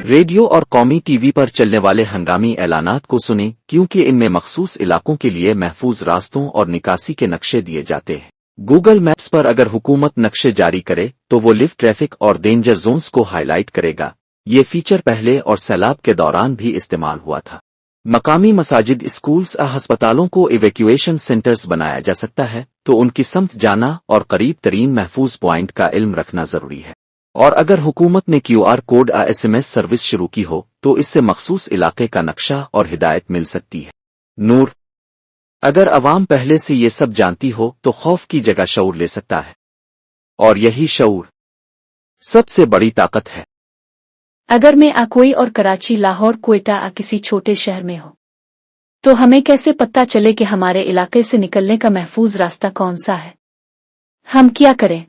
Radio اور قومی T V پر چلنے والے ہنگامی اعلانات کو سنیں کیونکہ ان میں مخصوص علاقوں کے لیے محفوظ راستوں اور نکاسی کے نقشے دیے جاتے ہیں۔ گوگل میپس پر اگر حکومت نقشے جاری کرے تو وہ لفٹ ٹریفک اور ڈینجر زونز کو ہائی لائٹ کرے گا۔ یہ فیچر پہلے اور سیلاب کے دوران بھی استعمال ہوا تھا۔ مقامی مساجد، اسکولز، ہسپتالوں کو ایویکویشن سینٹرز بنایا جا سکتا ہے تو ان کی سمت جانا اور قریب ترین محفوظ پوائنٹ کا علم رکھنا ضروری ہے۔ اور اگر حکومت نے QR کوڈ SMS سروس شروع کی ہو تو اس سے مخصوص علاقے کا نقشہ اور ہدایت مل سکتی ہے۔ نور، اگر عوام پہلے سے یہ سب جانتی ہو تو خوف کی جگہ شعور لے سکتا ہے، اور یہی شعور سب سے بڑی طاقت ہے۔ اگر میں کوئی اور کراچی، لاہور، کوئٹہ کسی چھوٹے شہر میں ہو تو ہمیں کیسے پتہ چلے کہ ہمارے علاقے سے نکلنے کا محفوظ راستہ کون سا ہے؟ ہم کیا کریں؟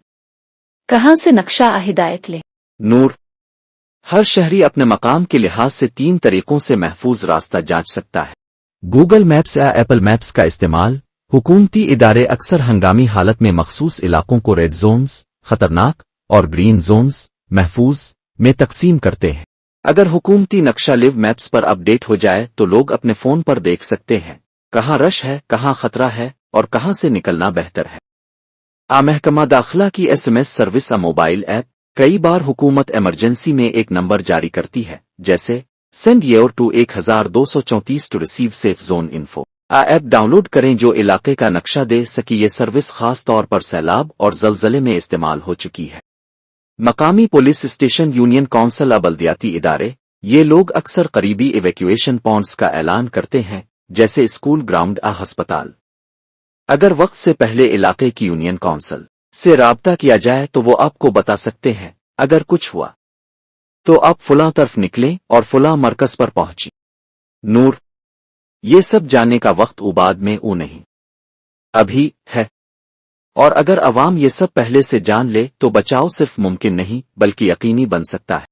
کہاں سے نقشہ ہدایت لیں؟ نور، ہر شہری اپنے مقام کے لحاظ سے 3 طریقوں سے محفوظ راستہ جانچ سکتا ہے۔ گوگل میپس یا ایپل میپس کا استعمال۔ حکومتی ادارے اکثر ہنگامی حالت میں مخصوص علاقوں کو ریڈ زونز، خطرناک، اور گرین زونز، محفوظ، میں تقسیم کرتے ہیں۔ اگر حکومتی نقشہ لیو میپس پر اپ ڈیٹ ہو جائے تو لوگ اپنے فون پر دیکھ سکتے ہیں کہاں رش ہے، کہاں خطرہ ہے، اور کہاں سے نکلنا بہتر ہے۔ محکمہ داخلہ کی SMS سروس موبائل ایپ۔ کئی بار حکومت ایمرجنسی میں ایک نمبر جاری کرتی ہے، جیسے send your to 1234 to receive safe zone info. App download کریں جو علاقے کا نقشہ دے سکے۔ یہ سروس خاص طور پر سیلاب اور زلزلے میں استعمال ہو چکی ہے۔ مقامی پولیس اسٹیشن، یونین کونسل، بلدیاتی ادارے، یہ لوگ اکثر قریبی ایویکویشن پوائنٹس کا اعلان کرتے ہیں، جیسے اسکول، گراؤنڈ، ہسپتال۔ اگر وقت سے پہلے علاقے کی یونین کونسل سے رابطہ کیا جائے تو وہ آپ کو بتا سکتے ہیں اگر کچھ ہوا تو آپ فلاں طرف نکلیں اور فلاں مرکز پر پہنچیں۔ نور، یہ سب جاننے کا وقت بعد میں نہیں، ابھی ہے۔ اور اگر عوام یہ سب پہلے سے جان لے تو بچاؤ صرف ممکن نہیں بلکہ یقینی بن سکتا ہے۔